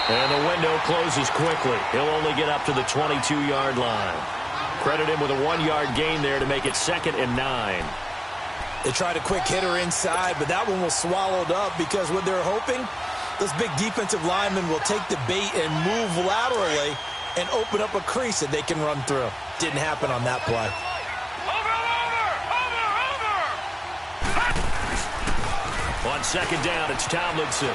And the window closes quickly. He'll only get up to the 22-yard line. Credit him with a 1-yard gain there to make it 2nd and 9. They tried a quick hitter inside, but that one was swallowed up because what they're hoping, those big defensive linemen will take the bait and move laterally and open up a crease that they can run through. Didn't happen on that play. On 2nd down, it's Tomlinson.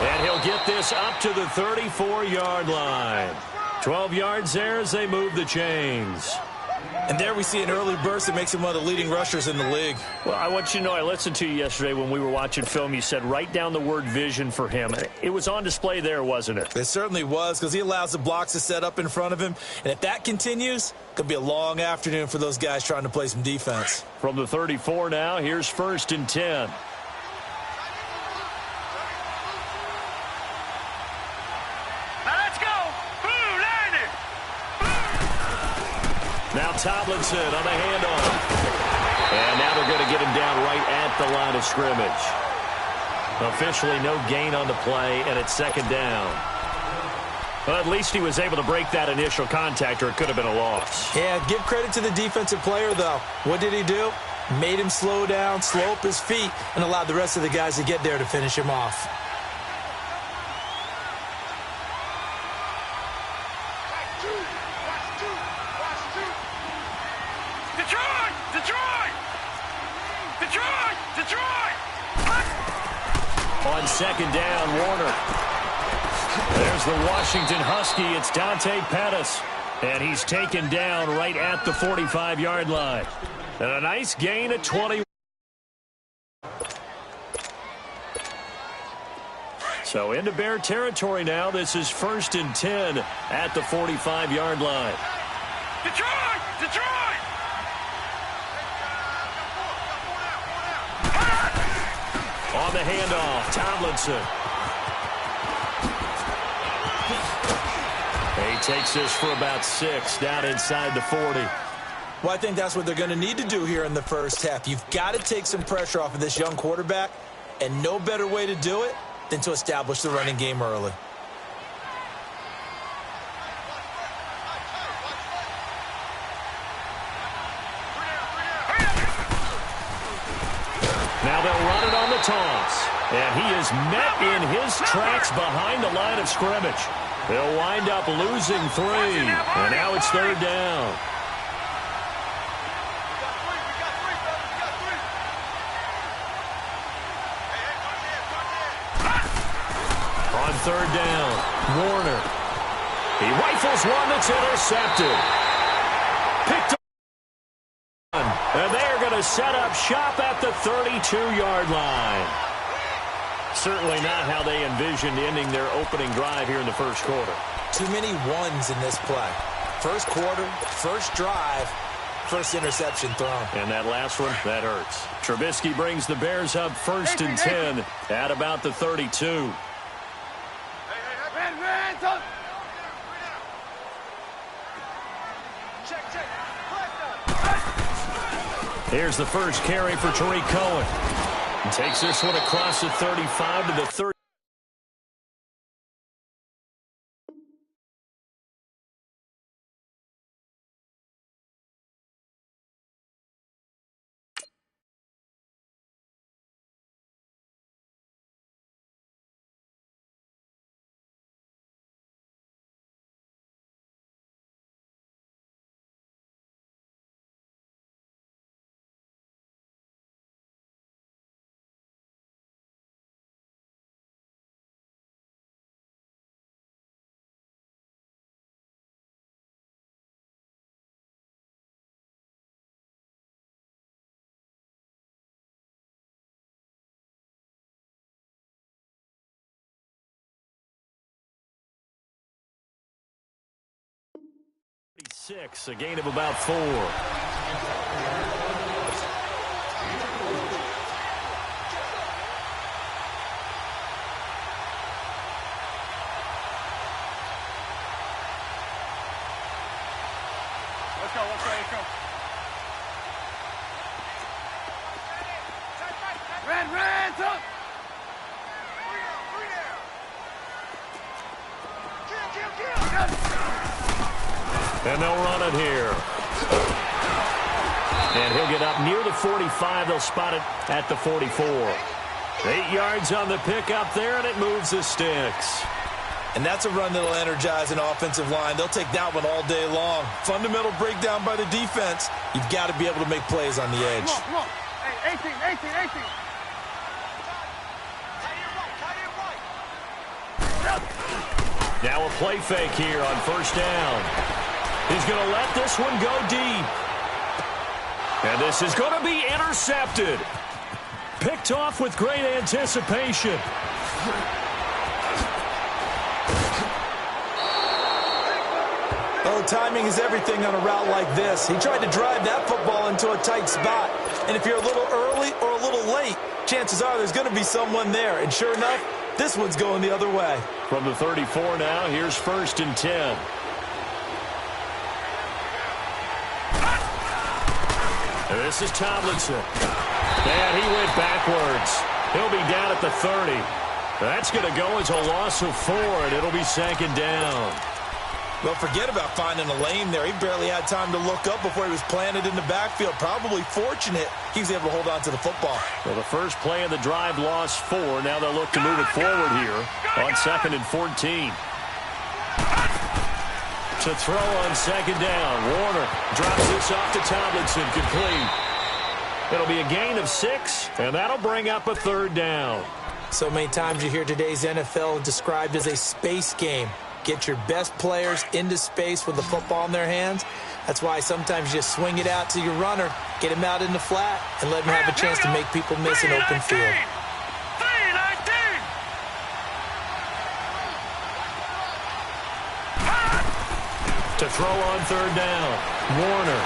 And he'll get this up to the 34-yard line. 12 yards there as they move the chains. And there we see an early burst that makes him one of the leading rushers in the league. Well, I want you to know, I listened to you yesterday when we were watching film. You said write down the word vision for him. It was on display there, wasn't it? It certainly was, because he allows the blocks to set up in front of him. And if that continues, it could be a long afternoon for those guys trying to play some defense. From the 34 now, here's 1st and 10. Now Tomlinson on the handoff. And now they're going to get him down right at the line of scrimmage. Officially no gain on the play, and it's 2nd down. Well, at least he was able to break that initial contact, or it could have been a loss. Yeah, give credit to the defensive player, though. What did he do? Made him slow down, slow up his feet, and allowed the rest of the guys to get there to finish him off. On 2nd down, Warner. There's the Washington Husky. It's Dante Pettis. And he's taken down right at the 45-yard line. And a nice gain at 20. So into Bear territory now. This is 1st and 10 at the 45-yard line. Detroit! Detroit! On the handoff, Tomlinson. He takes this for about 6 down inside the 40. Well, I think that's what they're going to need to do here in the first half. You've got to take some pressure off of this young quarterback, and no better way to do it than to establish the running game early. Now they'll run it on the toss. And he is met in his tracks behind the line of scrimmage. They'll wind up losing 3. And now it's 3rd down. On 3rd down, Warner. He rifles one that's intercepted. Picked up. And they're going to set up shop at the 32-yard line. Certainly not how they envisioned ending their opening drive here in the first quarter. Too many ones in this play. First quarter, first drive, first interception thrown. And that last one, that hurts. Trubisky brings the Bears up 1st and 10 at about the 32. Here's the first carry for Tariq Cohen. He takes this one across the 35 to the 30. A gain of about 4. Let's go. Red, up! And they'll run it here. And he'll get up near the 45. They'll spot it at the 44. 8 yards on the pickup there, and it moves the sticks. And that's a run that'll energize an offensive line. They'll take that one all day long. Fundamental breakdown by the defense. You've got to be able to make plays on the edge. Come on. Hey, 18. Now a play fake here on first down. He's going to let this one go deep. And this is going to be intercepted. Picked off with great anticipation. Oh, timing is everything on a route like this. He tried to drive that football into a tight spot. And if you're a little early or a little late, chances are there's going to be someone there. And sure enough, this one's going the other way. From the 34 now, here's 1st and 10. And this is Tomlinson. And he went backwards. He'll be down at the 30. That's going to go as a loss of 4, and it'll be 2nd down. Well, forget about finding a lane there. He barely had time to look up before he was planted in the backfield. Probably fortunate he was able to hold on to the football. Well, the first play of the drive lost 4. Now they'll look to move it forward here on 2nd and 14. To throw on 2nd down. Warner drops this off to Tomlinson. Complete. It'll be a gain of 6, and that'll bring up a 3rd down. So many times you hear today's NFL described as a space game. Get your best players into space with the football in their hands. That's why sometimes you just swing it out to your runner, get him out in the flat, and let him have a chance to make people miss an open field. To throw on 3rd down. Warner.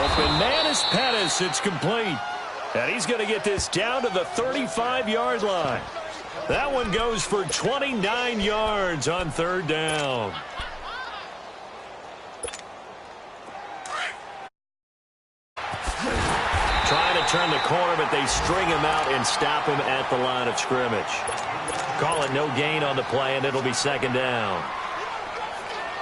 Open man is Pettis. It's complete. And he's going to get this down to the 35-yard line. That one goes for 29 yards on 3rd down. Trying to turn the corner, but they string him out and stop him at the line of scrimmage. Call it no gain on the play, and it'll be 2nd down.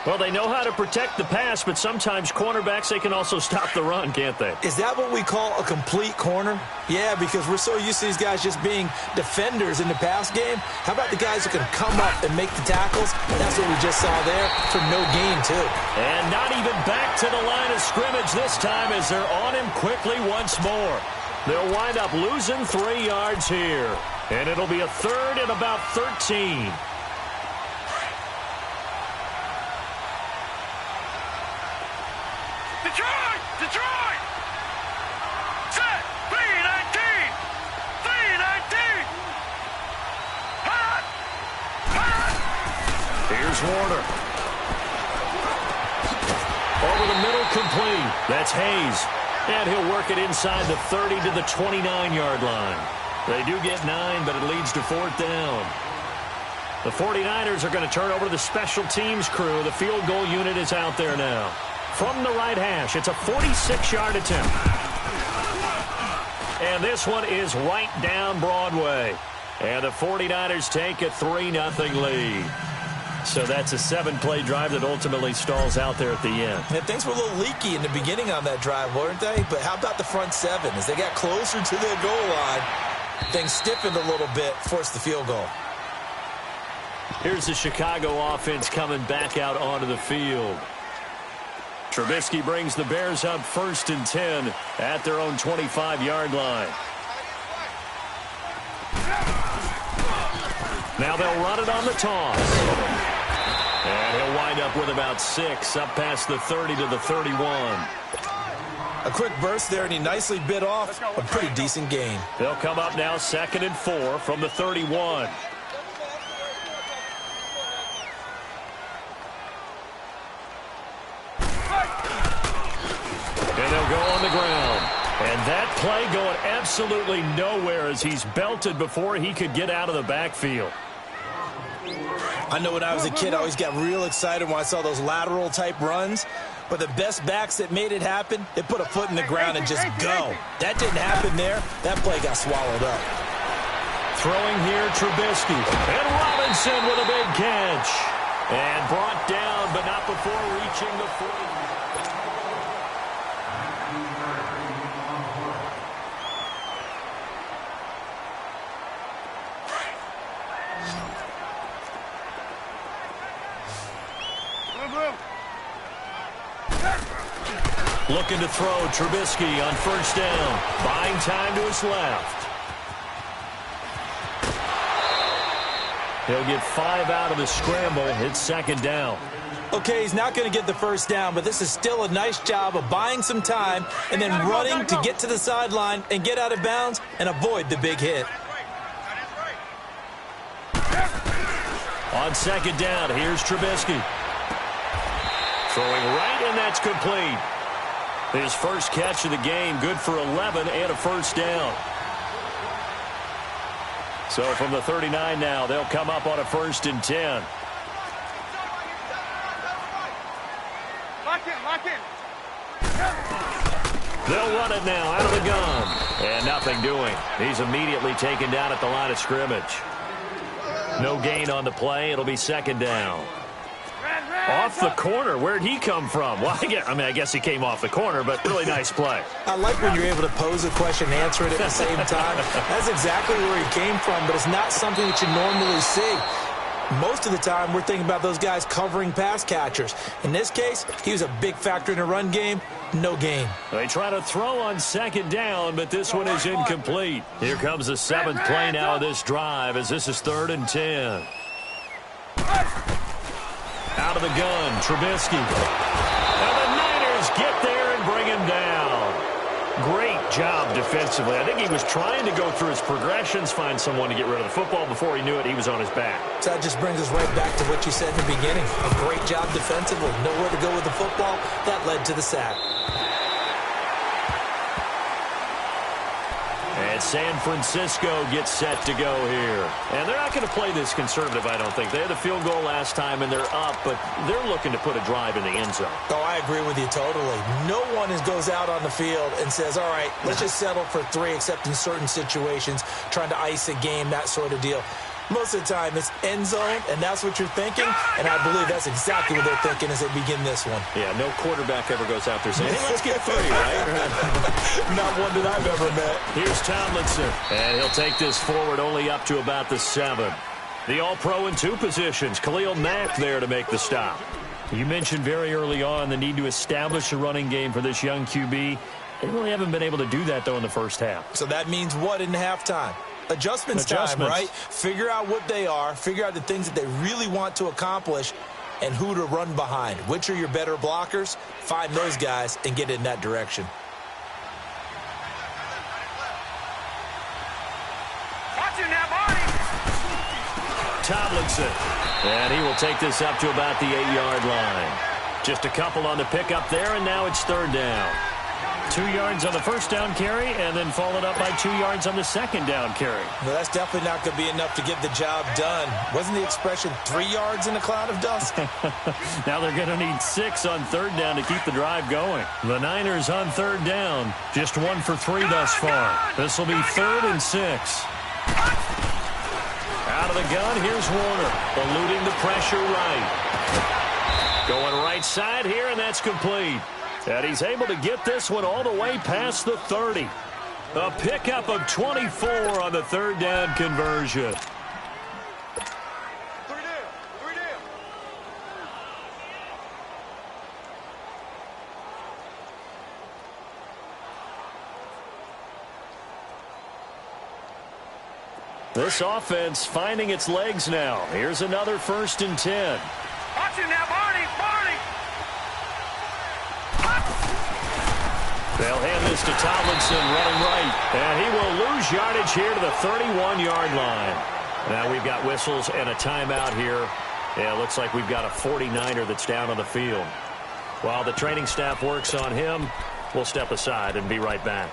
Well, they know how to protect the pass, but sometimes cornerbacks, they can also stop the run, can't they? Is that what we call a complete corner? Yeah, because we're so used to these guys just being defenders in the pass game. How about the guys who can come up and make the tackles? That's what we just saw there for no gain, too. And not even back to the line of scrimmage this time as they're on him quickly once more. They'll wind up losing 3 yards here. And it'll be a 3rd and about 13. Detroit! Set! B-19! Hot! Here's Warner. Over the middle, complete. That's Hayes. And he'll work it inside the 30 to the 29-yard line. They do get 9, but it leads to 4th down. The 49ers are going to turn over to the special teams crew. The field goal unit is out there now. From the right hash, it's a 46-yard attempt. And this one is right down Broadway. And the 49ers take a 3-0 lead. So that's a 7-play drive that ultimately stalls out there at the end. And things were a little leaky in the beginning on that drive, weren't they? But how about the front 7? As they got closer to their goal line, things stiffened a little bit, forced the field goal. Here's the Chicago offense coming back out onto the field. Trubisky brings the Bears up 1st and 10 at their own 25-yard line. Now they'll run it on the toss. And he'll wind up with about 6 up past the 30 to the 31. A quick burst there, and he nicely bit off a pretty decent gain. They'll come up now 2nd and 4 from the 31. And they'll go on the ground. And that play going absolutely nowhere as he's belted before he could get out of the backfield. I know when I was a kid, I always got real excited when I saw those lateral-type runs. But the best backs that made it happen, they put a foot in the ground and just go. That didn't happen there. That play got swallowed up. Throwing here, Trubisky. And Robinson with a big catch. And brought down, but not before reaching the 40. Looking to throw, Trubisky on first down. Buying time to his left. He'll get 5 out of the scramble. It's second down. Okay, he's not going to get the first down, but this is still a nice job of buying some time and then running to get to the sideline and get out of bounds and avoid the big hit. On second down, here's Trubisky. Throwing right, and that's complete. His first catch of the game, good for 11 and a first down. So from the 39 now, they'll come up on a 1st and 10. Lock in. They'll run it now out of the gun. And nothing doing. He's immediately taken down at the line of scrimmage. No gain on the play. It'll be second down. Off the corner. Where'd he come from? Well, I guess he came off the corner, but really nice play. I like when you're able to pose a question and answer it at the same time. That's exactly where he came from, but it's not something that you normally see. Most of the time, we're thinking about those guys covering pass catchers. In this case, he was a big factor in the run game. No gain. They try to throw on second down, but this one is incomplete. Here comes the 7th play now of this drive as this is 3rd and 10. Out of the gun, Trubisky. And the Niners get there and bring him down. Great job defensively. I think he was trying to go through his progressions, find someone to get rid of the football. Before he knew it, he was on his back. So that just brings us right back to what you said in the beginning. A great job defensively. Nowhere to go with the football. That led to the sack. And San Francisco gets set to go here. And they're not going to play this conservative, I don't think. They had a field goal last time, and they're up, but they're looking to put a drive in the end zone. Oh, I agree with you totally. No one goes out on the field and says, all right, let's just settle for 3, except in certain situations, trying to ice a game, that sort of deal. Most of the time, it's end zone, and that's what you're thinking, and I believe that's exactly what they're thinking as they begin this one. Yeah, no quarterback ever goes out there saying, hey, let's get 3, right? Not one that I've ever met. Here's Tomlinson, and he'll take this forward only up to about the 7. The All-Pro in 2 positions. Khalil Mack there to make the stop. You mentioned very early on the need to establish a running game for this young QB. They really haven't been able to do that, though, in the first half. So that means what in halftime? Adjustments time, right? Figure out what they are, figure out the things that they really want to accomplish, and who to run behind. Which are your better blockers? Find those guys and get in that direction. Watching that body. Tomlinson, and he will take this up to about the 8-yard line. Just a couple on the pickup there, and now it's 3rd down. 2 yards on the first down carry, and then followed up by 2 yards on the second down carry. Well, that's definitely not going to be enough to get the job done. Wasn't the expression 3 yards in a cloud of dust? Now they're going to need 6 on 3rd down to keep the drive going. The Niners on 3rd down, just 1 for 3 thus far. This will be 3rd and 6. Out of the gun, here's Warner, eluding the pressure right. Going right side here, and that's complete. And he's able to get this one all the way past the 30. A pickup of 24 on the 3rd down conversion. This offense finding its legs now. Here's another 1st and 10. Watching that body. They'll hand this to Tomlinson running right. And he will lose yardage here to the 31-yard line. Now we've got whistles and a timeout here. Yeah, it looks like we've got a 49er that's down on the field. While the training staff works on him, we'll step aside and be right back.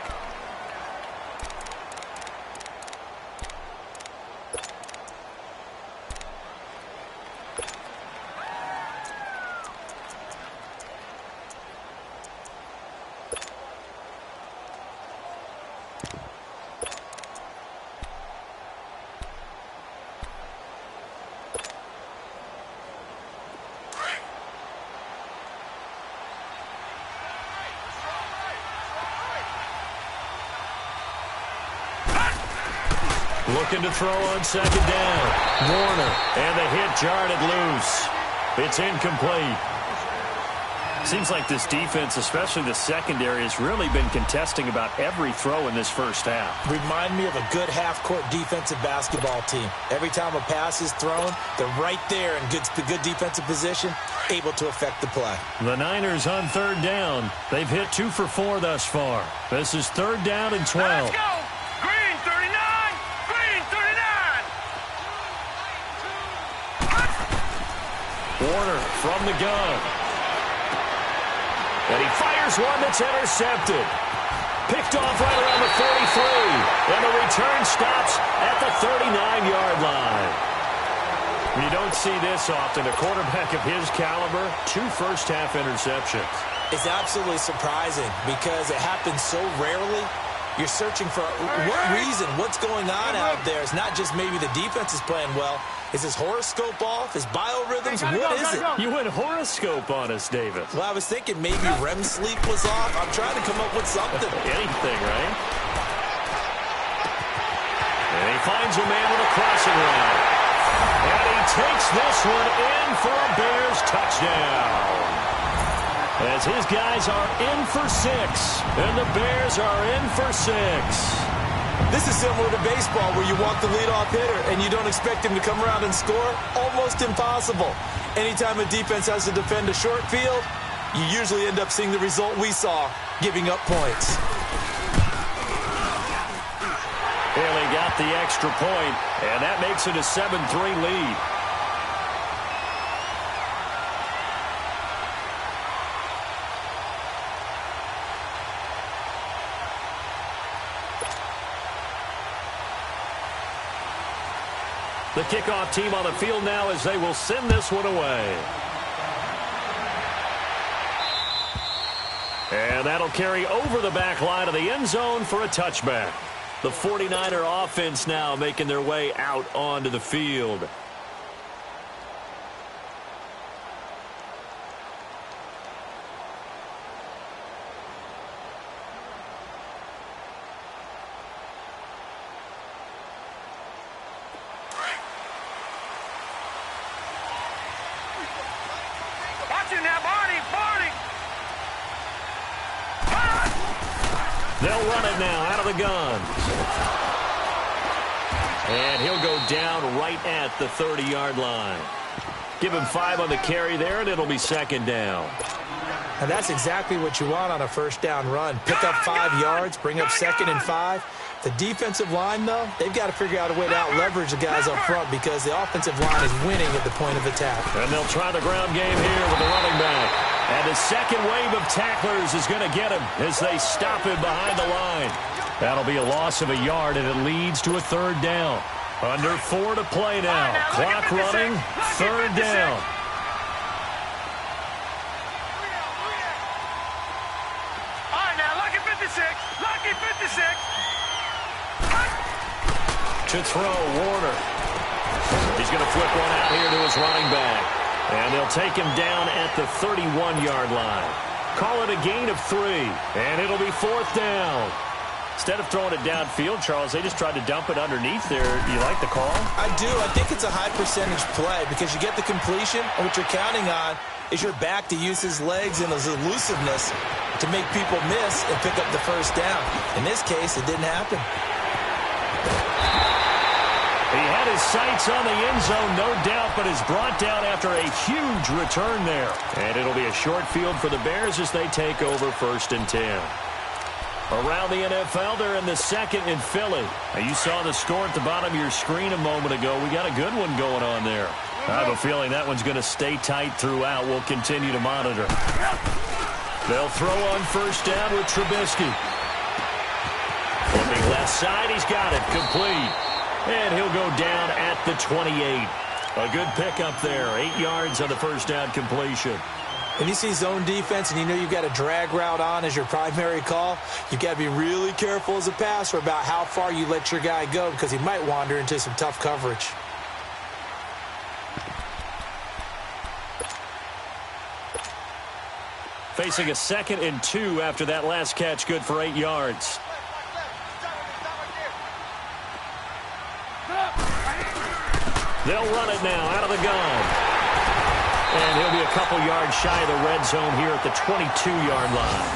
Looking to throw on second down. Warner, and the hit jarred it loose. It's incomplete. Seems like this defense, especially the secondary, has really been contesting about every throw in this first half. Remind me of a good half-court defensive basketball team. Every time a pass is thrown, they're right there in good defensive position, able to affect the play. The Niners on third down. They've hit 2 for 4 thus far. This is third down and 12. Let's go. Green 39. Green 39. Warner from the gun. And he fires one that's intercepted. Picked off right around the 43. And the return stops at the 39-yard line. You don't see this often. A quarterback of his caliber, 2 first-half interceptions. It's absolutely surprising because it happens so rarely. You're searching for what reason, what's going on out there. It's not just maybe the defense is playing well. Is his horoscope off? His biorhythms? What is it? You went horoscope on us, Davis. Well, I was thinking maybe REM sleep was off. I'm trying to come up with something. Anything, right? And he finds a man with a crossing route. And he takes this one in for a Bears touchdown. As his guys are in for 6, and the Bears are in for 6. This is similar to baseball where you want the leadoff hitter and you don't expect him to come around and score. Almost impossible. Anytime a defense has to defend a short field, you usually end up seeing the result we saw, giving up points. Haley got the extra point, and that makes it a 7-3 lead. The kickoff team on the field now as they will send this one away. And that'll carry over the back line of the end zone for a touchback. The 49er offense now making their way out onto the field. They'll run it now out of the gun. And he'll go down right at the 30-yard line. Give him 5 on the carry there, and it'll be second down. And that's exactly what you want on a first down run. Pick up 5 yards, bring up 2nd and 5. The defensive line, though, they've got to figure out a way to out-leverage the guys up front because the offensive line is winning at the point of attack. And they'll try the ground game here with the running back. And the second wave of tacklers is going to get him as they stop him behind the line. That'll be a loss of a yard, and it leads to a third down. Under 4 to play now. Clock running, third down. All right, now, lucky 56. Lucky 56. To throw, Warner. He's going to flip one out here to his running back. And they'll take him down at the 31-yard line. Call it a gain of 3. And it'll be 4th down. Instead of throwing it downfield, Charles, they just tried to dump it underneath there. You like the call? I do. I think it's a high-percentage play because you get the completion, and what you're counting on is your back to use his legs and his elusiveness to make people miss and pick up the first down. In this case, it didn't happen. He had his sights on the end zone, no doubt, but is brought down after a huge return there. And it'll be a short field for the Bears as they take over 1st and 10. Around the NFL, they're in the 2nd in Philly. Now, you saw the score at the bottom of your screen a moment ago. We got a good one going on there. I have a feeling that one's going to stay tight throughout. We'll continue to monitor. They'll throw on first down with Trubisky. Flipping left side, he's got it. Complete. And he'll go down at the 28. A good pickup there. 8 yards on the first down completion. When you see zone defense and you know you've got a drag route on as your primary call, you've got to be really careful as a passer about how far you let your guy go because he might wander into some tough coverage. Facing a 2nd and 2 after that last catch, good for 8 yards. They'll run it now out of the gun. And he'll be a couple yards shy of the red zone here at the 22-yard line.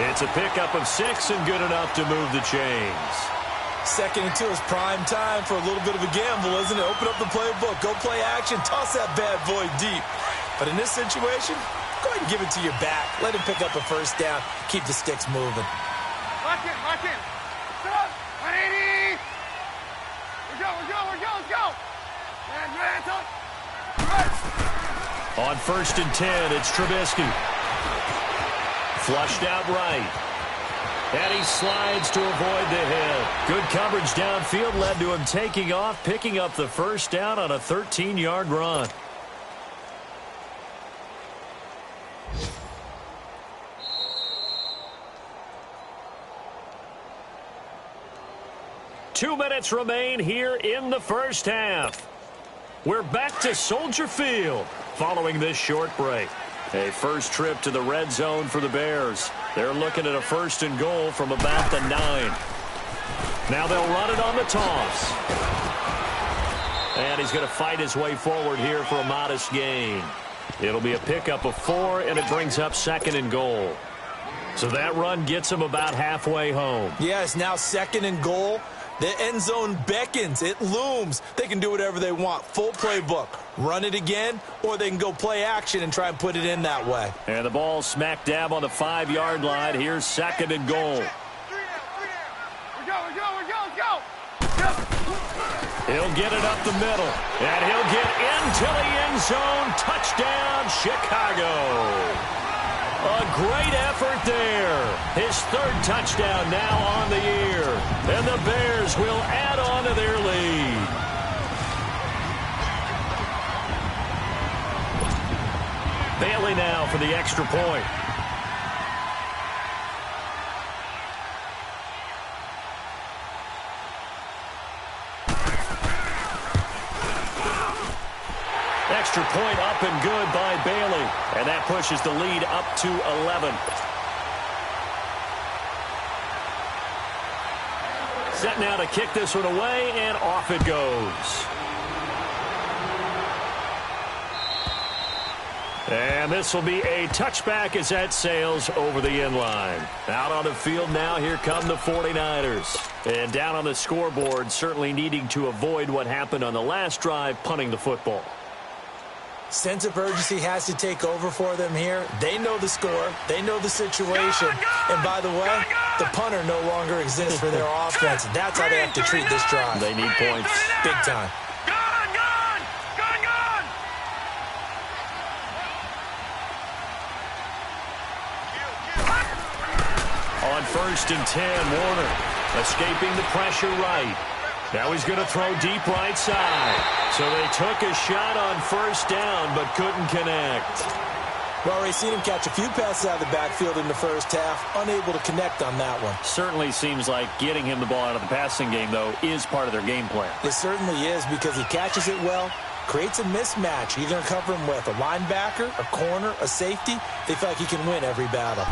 It's a pickup of 6 and good enough to move the chains. 2nd and 2 is prime time for a little bit of a gamble, isn't it? Open up the playbook, go play action, toss that bad boy deep. But in this situation, go ahead and give it to your back. Let him pick up a first down, keep the sticks moving. Lock in, lock in. Stop. 180. Let's go. And hands up. Right. On 1st and 10, it's Trubisky. Flushed out right. And he slides to avoid the hit. Good coverage downfield led to him taking off, picking up the first down on a 13-yard run. Two minutes remain here in the first half. We're back to Soldier Field following this short break. A first trip to the red zone for the Bears. They're looking at a 1st and goal from about the 9. Now they'll run it on the toss. And he's going to fight his way forward here for a modest gain. It'll be a pickup of 4, and it brings up 2nd and goal. So that run gets him about halfway home. Yeah, it's now 2nd and goal. The end zone beckons. It looms. They can do whatever they want. Full playbook. Run it again, or they can go play action and try and put it in that way. And the ball smack dab on the 5-yard line. Here's 2nd and goal. 3 down. We go. He'll get it up the middle. And he'll get into the end zone. Touchdown, Chicago. A great effort there. His 3rd touchdown now on the year. And the Bears will add on to their lead. Bailey now for the extra point. Extra point up and good by Bailey. And that pushes the lead up to 11. Set now to kick this one away, and off it goes. And this will be a touchback as that sails over the end line. Out on the field now, here come the 49ers. And down on the scoreboard, certainly needing to avoid what happened on the last drive, punting the football. Sense of urgency has to take over for them here. They know the score. They know the situation. And by the way, the punter no longer exists for their offense. That's how they have to treat this drive. They need points. Big time. Gone. On 1st and 10, Warner escaping the pressure right. Now he's going to throw deep right side. So they took a shot on 1st down, but couldn't connect. Well, we've seen him catch a few passes out of the backfield in the first half, unable to connect on that one. Certainly seems like getting him the ball out of the passing game, though, is part of their game plan. It certainly is, because he catches it well, creates a mismatch. You're going to cover him with a linebacker, a corner, a safety. They feel like he can win every battle.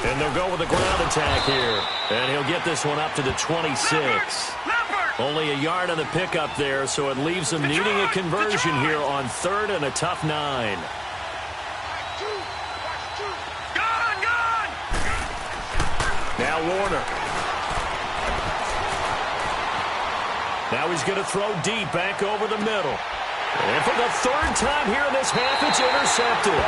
And they'll go with a ground attack here. And he'll get this one up to the 26. Only a yard on the pickup there, so it leaves them needing a conversion here on 3rd and a tough 9. Gone. Now Warner. Now he's going to throw deep back over the middle. And for the 3rd time here in this half, it's intercepted.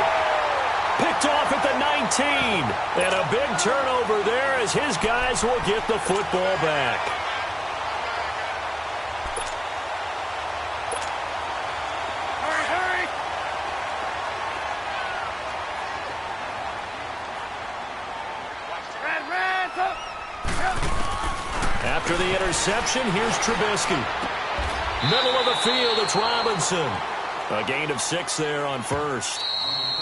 Picked off at the 19. And a big turnover there as his guys will get the football back. Hurry. Red, up. After the interception, here's Trubisky. Middle of the field, it's Robinson. A gain of 6 there on 1st.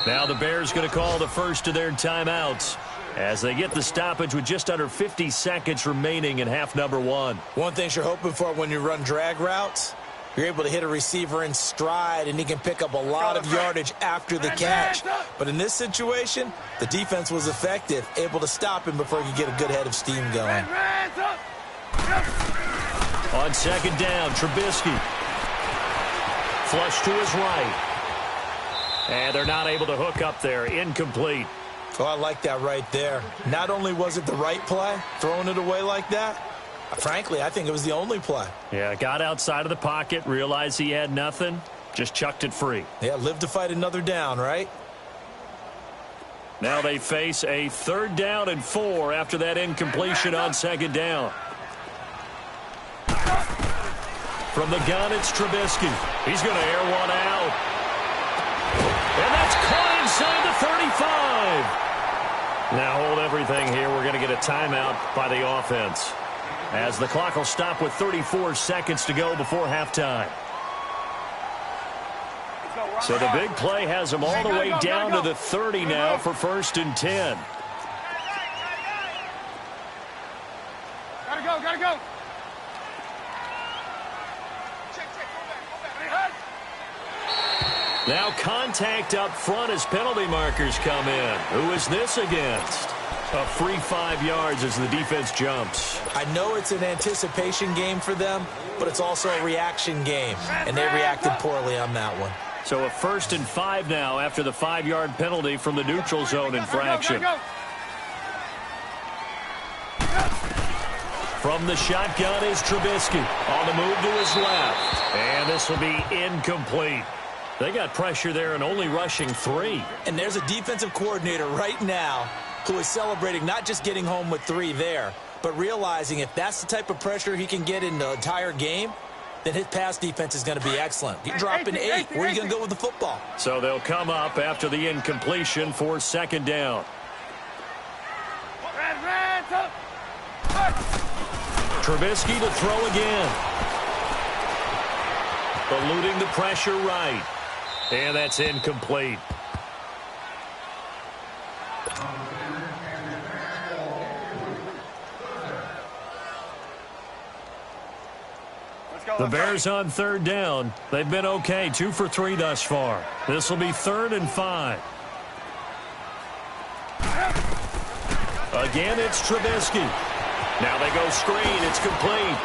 Now the Bears going to call the first of their timeouts as they get the stoppage with just under 50 seconds remaining in half number 1. One thing you're hoping for when you run drag routes, you're able to hit a receiver in stride, and he can pick up a lot of yardage after the catch. But in this situation, the defense was effective, able to stop him before he could get a good head of steam going. Red, up. On 2nd down, Trubisky. Flush to his right. And they're not able to hook up there. Incomplete. Oh, I like that right there. Not only was it the right play, throwing it away like that, frankly, I think it was the only play. Yeah, got outside of the pocket, realized he had nothing, just chucked it free. Yeah, live to fight another down, right? Now they face a 3rd down and 4 after that incompletion on 2nd down. From the gun, it's Trubisky. He's going to air one out. And that's caught inside the 35. Now hold everything here. We're going to get a timeout by the offense, as the clock will stop with 34 seconds to go before halftime. So the big play has them all the way down to the 30 now for 1st and 10. Gotta go. Now contact up front as penalty markers come in. Who is this against? A free 5 yards as the defense jumps. I know it's an anticipation game for them, but it's also a reaction game, and they reacted poorly on that one. So a 1st and 5 now after the 5-yard penalty from the neutral zone infraction. From the shotgun is Trubisky. On the move to his left. And this will be incomplete. They got pressure there and only rushing 3. And there's a defensive coordinator right now who is celebrating not just getting home with 3 there, but realizing if that's the type of pressure he can get in the entire game, then his pass defense is going to be excellent. You're dropping 8. Where are you going to go with the football? So they'll come up after the incompletion for 2nd down. Trubisky to throw again. Eluding the pressure right. And that's incomplete. The Bears on 3rd down. They've been okay, 2 for 3 thus far. This will be 3rd and 5. Again, it's Trubisky. Now they go screen. It's complete.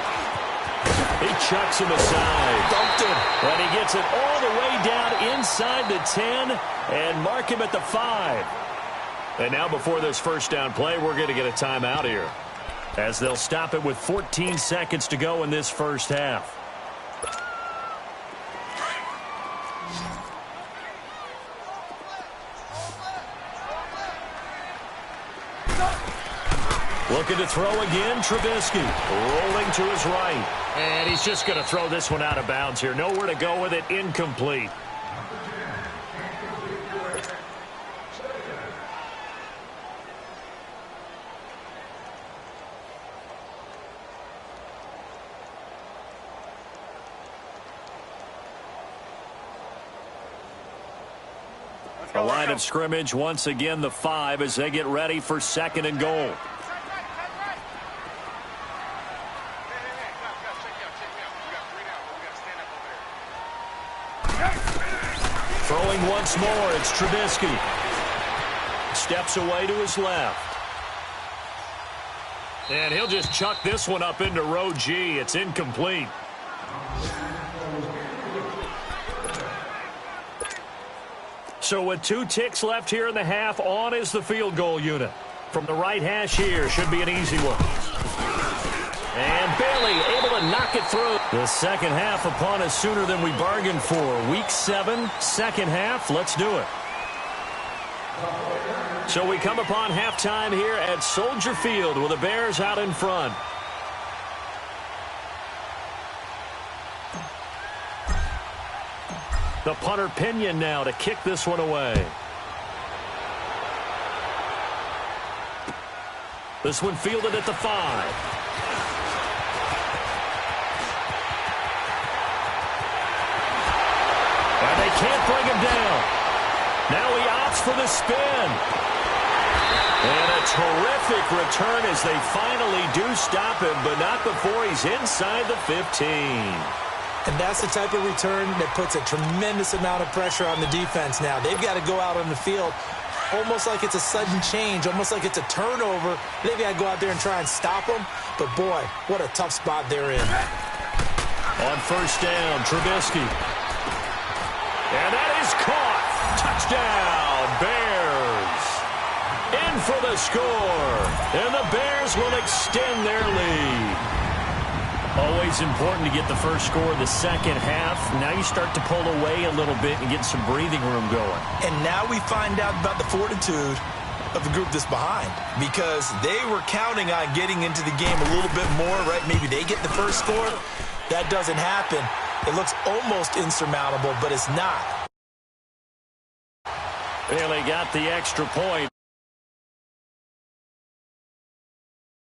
He chucks him aside. Dumped him. And he gets it all the way down inside the 10 and mark him at the 5. And now before this 1st down play, we're going to get a timeout here, as they'll stop it with 14 seconds to go in this 1st half. Looking to throw again, Trubisky. Rolling to his right. And he's just going to throw this one out of bounds here. Nowhere to go with it. Incomplete. The line of scrimmage, once again, the 5 as they get ready for 2nd and goal. Throwing once more, it's Trubisky. Steps away to his left. And he'll just chuck this one up into row G. It's incomplete. So with 2 ticks left here in the half, on is the field goal unit. From the right hash here, should be an easy one. And Bailey able to knock it through. The 2nd half upon us sooner than we bargained for. Week 7, 2nd half. Let's do it. So we come upon halftime here at Soldier Field with the Bears out in front. The punter Pinion now to kick this one away. This one fielded at the 5. And they can't bring him down. Now he opts for the spin. And a terrific return as they finally do stop him, but not before he's inside the 15. And that's the type of return that puts a tremendous amount of pressure on the defense now. They've got to go out on the field almost like it's a sudden change, almost like it's a turnover. They've got to go out there and try and stop them. But, boy, what a tough spot they're in. On 1st down, Trubisky. And that is caught. Touchdown, Bears. In for the score. And the Bears will extend their lead. Always important to get the first score of the second half. Now you start to pull away a little bit and get some breathing room going. And now we find out about the fortitude of the group that's behind, because they were counting on getting into the game a little bit more, right? Maybe they get the first score. That doesn't happen. It looks almost insurmountable, but it's not. Well, they got the extra point.